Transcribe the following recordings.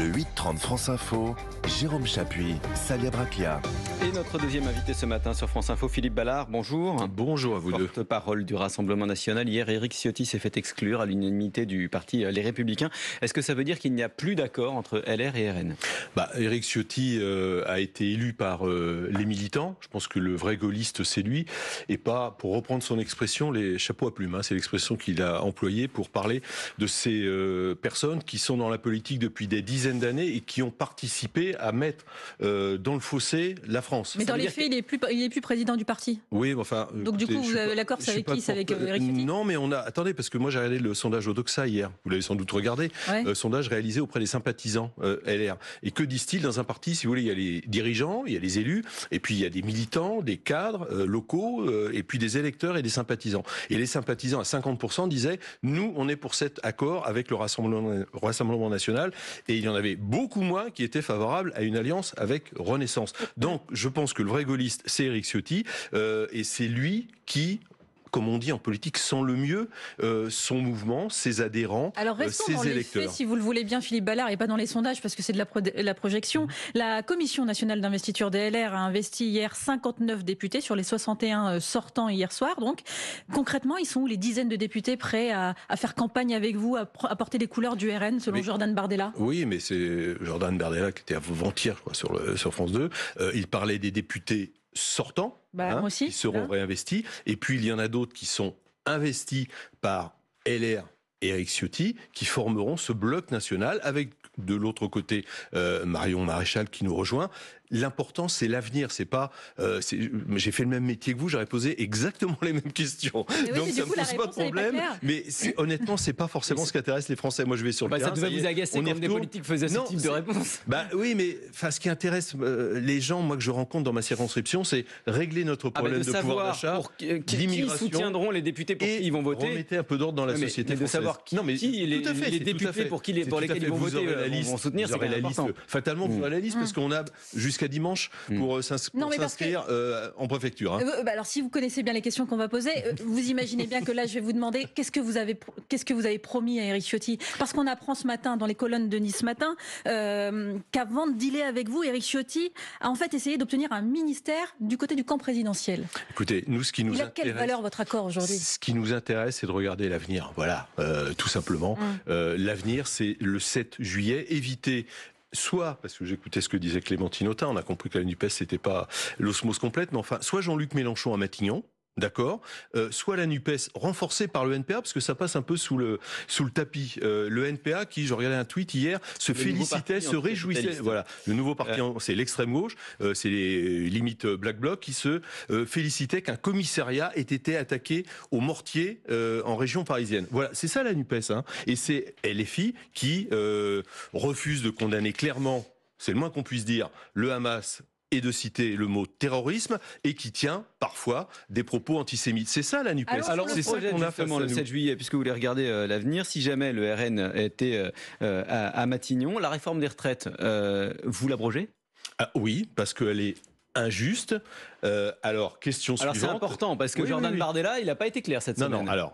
Le 8-30 France Info, Jérôme Chapuis, Salia Braclia. Et notre deuxième invité ce matin sur France Info, Philippe Ballard, bonjour. Bonjour à vous deux. Porte-parole du Rassemblement National. Hier, Éric Ciotti s'est fait exclure à l'unanimité du parti Les Républicains. Est-ce que ça veut dire qu'il n'y a plus d'accord entre LR et RN ? Éric Ciotti a été élu par les militants. Je pense que le vrai gaulliste, c'est lui. Et pas, pour reprendre son expression, les chapeaux à plumes. C'est l'expression qu'il a employée pour parler de ces personnes qui sont dans la politique depuis des dizaines d'années et qui ont participé à mettre dans le fossé la France. Mais dans les faits, il est plus président du parti. Oui, enfin. Donc du coup, vous avez l'accord, c'est avec qui ? C'est avec Éric Ciotti ? Non, mais attendez, parce que moi j'ai regardé le sondage Odoxa hier. Vous l'avez sans doute regardé. Ouais. Sondage réalisé auprès des sympathisants LR. Et que disent-ils dans un parti ? Si vous voulez, il y a les dirigeants, il y a les élus, et puis il y a des militants, des cadres locaux, et puis des électeurs et des sympathisants. Et les sympathisants à 50% disaient nous, on est pour cet accord avec le Rassemblement national. Et il y en avait beaucoup moins qui étaient favorables à une alliance avec Renaissance. Donc, je pense que le vrai gaulliste, c'est Éric Ciotti, et c'est lui qui, comme on dit en politique, sent le mieux son mouvement, ses adhérents, Alors restons ses dans électeurs. Les faits, si vous le voulez bien, Philippe Ballard, et pas dans les sondages, parce que c'est de la projection. La Commission nationale d'investiture des LR a investi hier 59 députés sur les 61 sortants hier soir. Donc, concrètement, ils sont où les dizaines de députés prêts à faire campagne avec vous, à porter les couleurs du RN, selon Jordan Bardella ? Oui, mais c'est Jordan Bardella qui était avant-hier, je crois, sur France 2. Il parlait des députés sortants, qui seront réinvestis. Et puis, il y en a d'autres qui sont investis par LR et Éric Ciotti, qui formeront ce bloc national avec, de l'autre côté, Marion Maréchal qui nous rejoint. L'important, c'est l'avenir. C'est pas. J'ai fait le même métier que vous. J'aurais posé exactement les mêmes questions. Donc ça me pose pas de problème. Mais honnêtement, c'est pas forcément ce qui intéresse les Français. Moi, je vais sur le terrain. Ça devait vous agacer quand des politiques faisaient ce type de réponse. Oui, mais ce qui intéresse les gens, moi que je rencontre dans ma circonscription, c'est régler notre problème de pouvoir d'achat, qui soutiendront les députés pour qui ils vont voter. Remettez un peu d'ordre dans la société française. De savoir qui les députés pour lesquels ils vont voter vont soutenir, c'est important. Fatalement, vous aurez la liste parce qu'on a jusqu'à dimanche pour s'inscrire en préfecture. Alors, si vous connaissez bien les questions qu'on va poser, vous imaginez bien que là, je vais vous demander qu'est-ce que vous avez promis à Éric Ciotti ? Parce qu'on apprend ce matin, dans les colonnes de Nice Matin, qu'avant de dealer avec vous, Éric Ciotti a en fait essayé d'obtenir un ministère du côté du camp présidentiel. Écoutez, nous, ce qui nous intéresse... quelle valeur votre accord aujourd'hui ? Ce qui nous intéresse, c'est de regarder l'avenir. Voilà, tout simplement. L'avenir, c'est le 7 juillet. Éviter... Soit, parce que j'écoutais ce que disait Clémentine Autain, on a compris que la NUPES, c'était pas l'osmose complète, mais enfin, soit Jean-Luc Mélenchon à Matignon, d'accord, soit la NUPES renforcée par le NPA, parce que ça passe un peu sous le tapis. Le NPA qui, je regardais un tweet hier, se félicitait, se réjouissait. Voilà, le nouveau parti, c'est l'extrême gauche, c'est les limites Black Bloc, qui se félicitait qu'un commissariat ait été attaqué au mortier en région parisienne. Voilà, c'est ça la NUPES, et c'est LFI qui refuse de condamner clairement, c'est le moins qu'on puisse dire, le Hamas et de citer le mot terrorisme, et qui tient parfois des propos antisémites. C'est ça la NUPES. Alors c'est ça qu'on a justement le 7 juillet, puisque vous voulez regarder l'avenir, si jamais le RN était à Matignon, la réforme des retraites, vous l'abrogez ? Oui, parce qu'elle est injuste. Alors, question suivante. Alors c'est important, parce que Jordan Bardella, il n'a pas été clair cette semaine. Non, alors...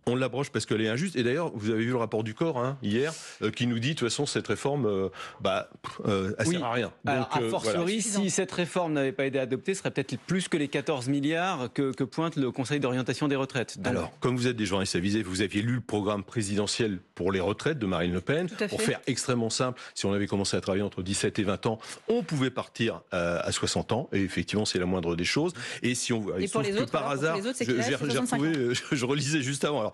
On l'abroge parce qu'elle est injuste. Et d'ailleurs, vous avez vu le rapport du corps hier, qui nous dit, de toute façon, cette réforme, elle sert à rien. Donc, a fortiori, si cette réforme n'avait pas été adoptée, ce serait peut-être plus que les 14 milliards que pointe le Conseil d'orientation des retraites. Donc... Alors, comme vous êtes des journalistes avisés, vous aviez lu le programme présidentiel pour les retraites de Marine Le Pen. Pour faire extrêmement simple, si on avait commencé à travailler entre 17 et 20 ans, on pouvait partir à 60 ans. Et effectivement, c'est la moindre des choses. Et si on pour les autres, par hasard, j'ai retrouvé, je relisais juste avant. Alors,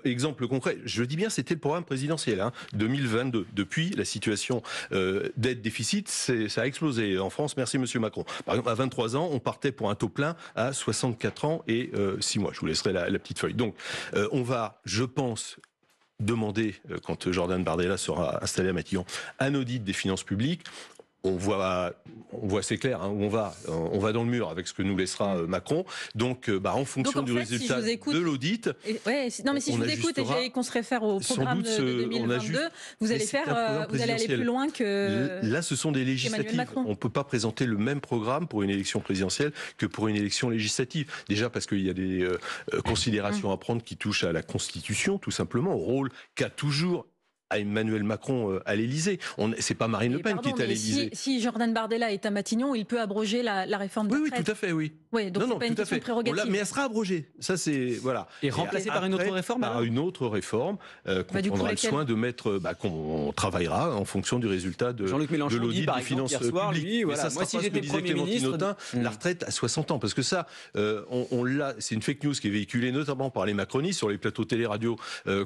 exemple concret, je dis bien, c'était le programme présidentiel, 2022. Depuis, la situation dette-déficit, ça a explosé en France. Merci, Monsieur Macron. Par exemple, à 23 ans, on partait pour un taux plein à 64 ans et 6 mois. Je vous laisserai la petite feuille. Donc, on va, je pense, demander, quand Jordan Bardella sera installé à Matignon, un audit des finances publiques. On voit c'est clair, où on va dans le mur avec ce que nous laissera Macron. Donc, en fonction du résultat de l'audit, si je vous écoute et qu'on se réfère au programme de 2022, vous allez aller plus loin que. Là, ce sont des législatives. On ne peut pas présenter le même programme pour une élection présidentielle que pour une élection législative. Déjà parce qu'il y a des considérations à prendre qui touchent à la Constitution, tout simplement, au rôle qu'a toujours à Emmanuel Macron à l'Élysée. C'est pas Marine Le Pen qui est à l'Élysée. Si Jordan Bardella est à Matignon, il peut abroger la réforme des retraites. Oui, tout à fait, oui. Oui, donc c'est pas une question de prérogative. Mais elle sera abrogée. Ça, c'est voilà. Et remplacée par une autre réforme. Par une autre réforme qu'on prendra le soin de mettre, qu'on travaillera en fonction du résultat de l'audit des finances publiques. Voilà. Moi, si j'étais Premier ministre, la retraite à 60 ans, parce que ça, c'est une fake news qui est véhiculée notamment par les macronistes sur les plateaux télé-radio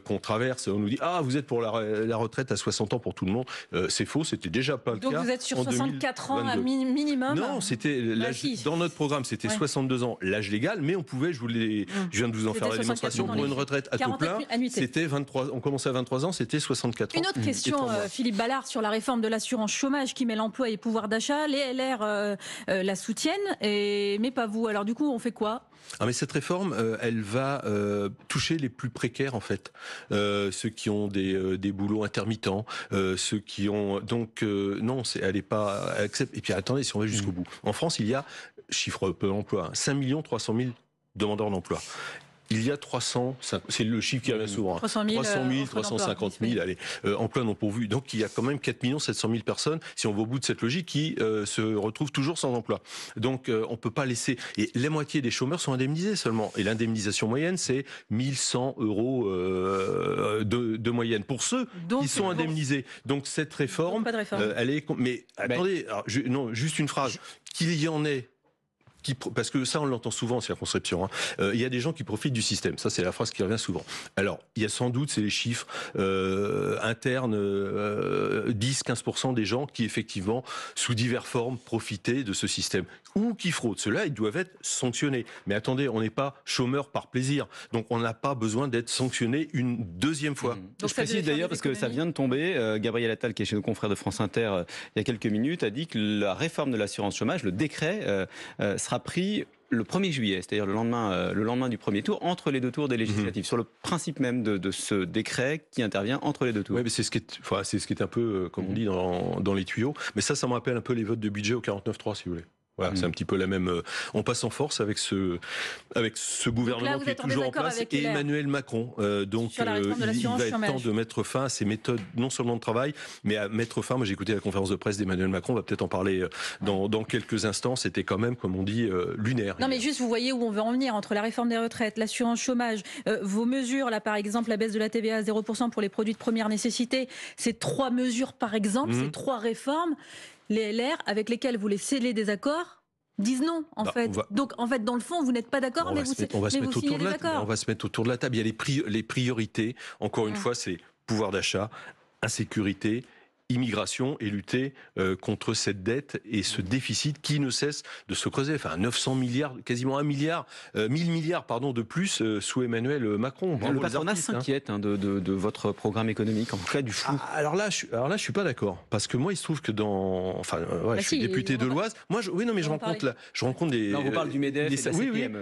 qu'on traverse. On nous dit vous êtes pour la retraite à 60 ans pour tout le monde. C'est faux, c'était déjà pas le cas. Donc vous êtes sur 64 ans minimum. Non, c'était dans notre programme, c'était 62 ans l'âge légal, mais on pouvait, je viens de vous en faire la démonstration, pour une retraite à taux plein, c'était 23. On commençait à 23 ans, c'était 64 ans. Une autre question, Philippe Ballard, sur la réforme de l'assurance chômage qui met l'emploi et pouvoir d'achat. Les LR la soutiennent, mais pas vous. Alors du coup, on fait quoi ? Mais cette réforme, elle va toucher les plus précaires en fait, ceux qui ont des boulots intermittents, ceux qui ont non, elle n'est pas acceptée. Et puis attendez, si on va jusqu'au bout, en France, il y a chiffre peu d'emploi, 5 300 000 demandeurs d'emploi. Il y a 300, c'est le chiffre qui revient souvent, 300 000, 350 000 emplois non pourvus. Donc il y a quand même 4 700 000 personnes, si on va au bout de cette logique, qui se retrouvent toujours sans emploi. Donc on peut pas laisser... Et la moitié des chômeurs sont indemnisés seulement. Et l'indemnisation moyenne, c'est 1 100 € de moyenne pour ceux qui sont indemnisés. Donc cette réforme, elle est... Mais attendez, juste une phrase. Qu'il y en ait... parce que ça, on l'entend souvent en circonscription. Il y a des gens qui profitent du système. Ça, c'est la phrase qui revient souvent. Alors, il y a sans doute, c'est les chiffres internes, 10-15% des gens qui, effectivement, sous diverses formes, profitaient de ce système. Ou qui fraudent. Ceux-là, ils doivent être sanctionnés. Mais attendez, on n'est pas chômeur par plaisir. Donc, on n'a pas besoin d'être sanctionné une deuxième fois. Donc, je précise d'ailleurs, parce que ça vient de tomber, Gabriel Attal, qui est chez nos confrères de France Inter il y a quelques minutes, a dit que la réforme de l'assurance chômage, le décret, sera pris le 1er juillet, c'est-à-dire le lendemain du premier tour, entre les deux tours des législatives, sur le principe même de ce décret qui intervient entre les deux tours. Oui, mais c'est ce qui est un peu, comme on dit, dans les tuyaux. Mais ça me rappelle un peu les votes de budget au 49.3, si vous voulez. Voilà, c'est un petit peu la même. On passe en force avec ce gouvernement qui est toujours en place et Emmanuel Macron. Donc il va être temps de mettre fin à ces méthodes, non seulement de travail, mais à mettre fin. Moi, j'ai écouté la conférence de presse d'Emmanuel Macron. On va peut-être en parler dans quelques instants. C'était quand même, comme on dit, lunaire. Non, mais juste, vous voyez où on veut en venir entre la réforme des retraites, l'assurance chômage, vos mesures là, par exemple, la baisse de la TVA à 0% pour les produits de première nécessité. Ces 3 mesures, par exemple, ces 3 réformes. Les LR, avec lesquels vous les scellez des accords, disent non, en fait. Donc, en fait, dans le fond, vous n'êtes pas d'accord, mais vous signez des accords. On va se mettre autour de la table. Il y a les priorités. Encore une fois, c'est pouvoir d'achat, insécurité, immigration et lutter contre cette dette et ce déficit qui ne cesse de se creuser. Enfin, 900 milliards, quasiment 1 milliard, 1000 milliards, de plus sous Emmanuel Macron. Le patronat s'inquiète de votre programme économique, en tout cas du flou. Alors là, je suis pas d'accord, parce que moi, il se trouve que je suis député de l'Oise. Moi, je rencontre des. Là, on vous parle du MEDEF.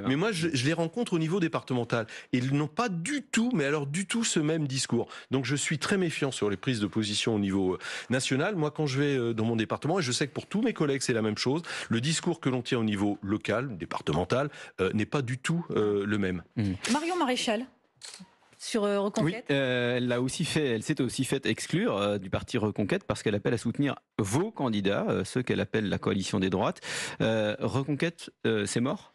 Mais moi, je les rencontre au niveau départemental et ils n'ont pas du tout, mais alors du tout, ce même discours. Donc, je suis très méfiant sur les prises de position au niveau national. Moi, quand je vais dans mon département, et je sais que pour tous mes collègues, c'est la même chose, le discours que l'on tient au niveau local, départemental, n'est pas du tout le même. Marion Maréchal, sur Reconquête. Oui, elle s'est aussi fait exclure du parti Reconquête parce qu'elle appelle à soutenir vos candidats, ceux qu'elle appelle la coalition des droites. Reconquête, c'est mort ?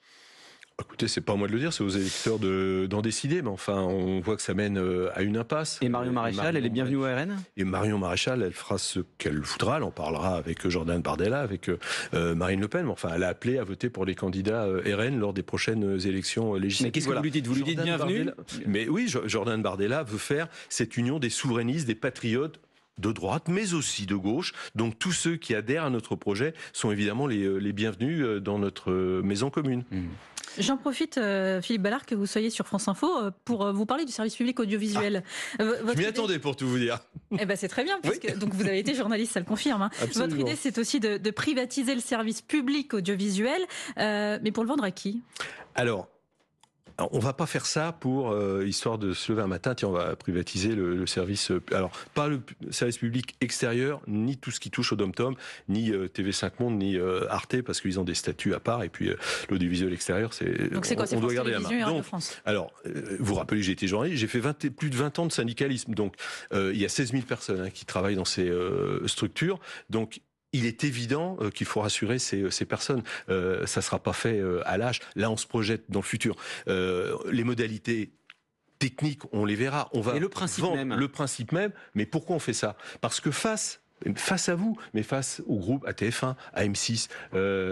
Écoutez, c'est pas à moi de le dire, c'est aux électeurs d'en décider, mais enfin, on voit que ça mène à une impasse. Et Marion Maréchal, elle est bienvenue au RN ? Et Marion Maréchal, elle fera ce qu'elle voudra, elle en parlera avec Jordan Bardella, avec Marine Le Pen, mais enfin, elle a appelé à voter pour les candidats RN lors des prochaines élections législatives. Mais qu'est-ce que vous lui dites ? Vous lui dites bienvenue ? Mais oui, Jordan Bardella veut faire cette union des souverainistes, des patriotes, de droite, mais aussi de gauche. Donc tous ceux qui adhèrent à notre projet sont évidemment les bienvenus dans notre maison commune. J'en profite, Philippe Ballard, que vous soyez sur France Info pour vous parler du service public audiovisuel. Je m'y attendais, pour tout vous dire. Eh ben, c'est très bien, puisque donc vous avez été journaliste, ça le confirme. Votre idée, c'est aussi de privatiser le service public audiovisuel, mais pour le vendre à qui ? Alors, Alors, on va pas faire ça pour histoire de se lever un matin, tiens, on va privatiser le service. Alors, pas le service public extérieur, ni tout ce qui touche au Dom-Tom, ni TV5 Monde, ni Arte, parce qu'ils ont des statuts à part. Et puis l'audiovisuel extérieur, c'est. Donc c'est quoi, c'est on doit France garder la main. Télévisions et Radio Donc, France. alors, vous vous rappelez, j'ai été journaliste, j'ai fait plus de 20 ans de syndicalisme. Donc, il y a 16 000 personnes qui travaillent dans ces structures. Donc, il est évident qu'il faut rassurer ces personnes. Ça sera pas fait à l'âge. Là, on se projette dans le futur. Les modalités techniques, on les verra. On va et le principe vendre même. le principe même. Mais pourquoi on fait ça? Parce que face à vous, mais face au groupe, à TF1, à M6,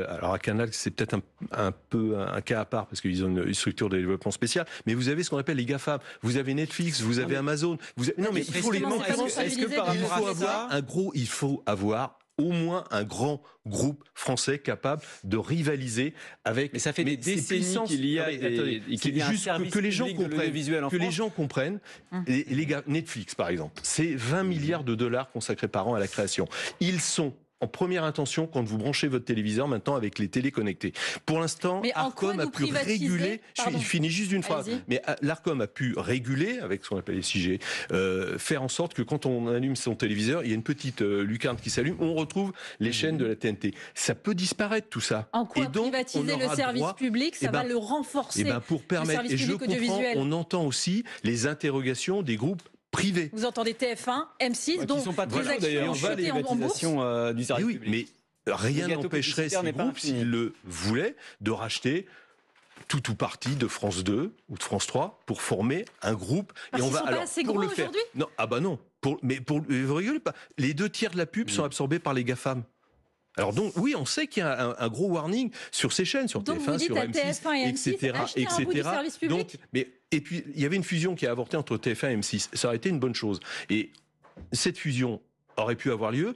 alors à Canal, c'est peut-être un peu un cas à part parce qu'ils ont une structure de développement spécial. Mais vous avez ce qu'on appelle les GAFAM. Vous avez Netflix, vous avez Amazon. Non, mais il faut les justement, c'est pas Est-ce que par il rapport faut à avoir ça, il faut avoir au moins un grand groupe français capable de rivaliser avec. mais ça fait des ces décennies puissances. qu'il y a, Non, mais attendez, qu'il y a un juste service que les gens public de comprennent, l'audiovisuel en que les France. gens comprennent. Les gars, Netflix par exemple, c'est 20 milliards de dollars consacrés par an à la création. Ils sont en première intention quand vous branchez votre téléviseur maintenant avec les télés connectées. Pour l'instant, Mais en quoi Arcom a vous pu privatisez réguler. Pardon. Je finis juste une phrase. Allez-y. Mais l'Arcom a pu réguler avec ce qu'on appelle les 6G, faire en sorte que quand on allume son téléviseur, il y a une petite lucarne qui s'allume, on retrouve les chaînes de la TNT. Ça peut disparaître tout ça. En quoi Et donc, privatiser on le aura service droit- public, ça Eh ben, va le renforcer. pour permettre, service et je public comprends, audiovisuel. on entend aussi les interrogations des groupes privés. Vous entendez TF1, M6, qui dont sont pas très les chauds, actions d'ailleurs. ont On va chuté en bourse. privatisation du Eh service oui, public. mais rien Le gâteau n'empêcherait publicitaire ces n'est pas groupes, infini. s'ils le voulaient, de racheter tout ou partie de France 2 ou de France 3 pour former un groupe. Parce qu'ils sont pas assez pour gros le faire. aujourd'hui Non, ah bah non. Vous rigolez pas. Les 2 tiers de la pub sont absorbés par les GAFAM. Alors donc, oui, on sait qu'il y a un gros warning sur ces chaînes, sur Donc TF1, vous dites sur à M6, TF1 et M6, etc., achetez un bout du service public. Et puis, il y avait une fusion qui a avorté entre TF1 et M6. Ça aurait été une bonne chose. Et cette fusion aurait pu avoir lieu.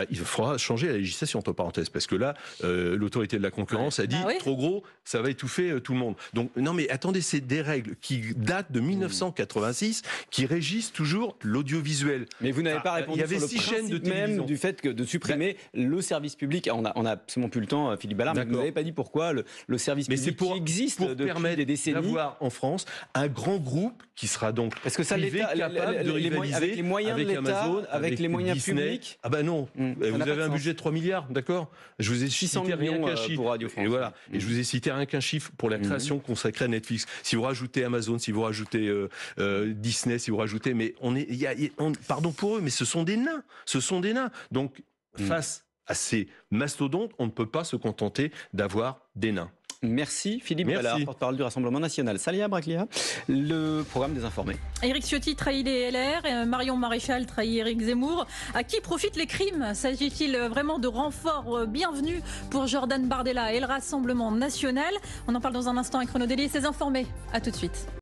Il faudra changer la législation, entre parenthèses, parce que là, l'autorité de la concurrence a dit Bah oui. trop gros, ça va étouffer tout le monde. Donc, non, mais attendez, c'est des règles qui datent de 1986, qui régissent toujours l'audiovisuel. Mais vous n'avez pas répondu il y avait sur le 6 chaînes de principe même télévision. du fait que de supprimer le service public. On a absolument plus le temps, Philippe Ballard, mais vous D'accord. n'avez pas dit pourquoi le service Mais public c'est pour qui existe pour depuis permettre des décennies. d'avoir en France un grand groupe qui sera donc Est-ce que ça, privé, l'État, capable de rivaliser avec les moyens de avec l'État, Amazon, avec les moyens Disney. publics Ah bah non, Ça vous n'a pas avez de un sens. budget de 3 milliards, d'accord? Je vous ai 600 cité rien millions qu'un chiffre. pour Radio France. Et voilà. Et je vous ai cité rien qu'un chiffre pour la création consacrée à Netflix. Si vous rajoutez Amazon, si vous rajoutez Disney, si vous rajoutez, mais pardon pour eux, mais ce sont des nains. Ce sont des nains. Donc face à ces mastodontes, on ne peut pas se contenter d'avoir des nains. Merci Philippe Merci. Ballard, porte-parole du Rassemblement National. Salia Braclia, le programme des informés. Éric Ciotti trahit les LR, Marion Maréchal trahit Éric Zemmour. À qui profitent les crimes? S'agit-il vraiment de renforts bienvenus pour Jordan Bardella et le Rassemblement National? On en parle dans un instant avec Renaud Dely et ses informés. À tout de suite.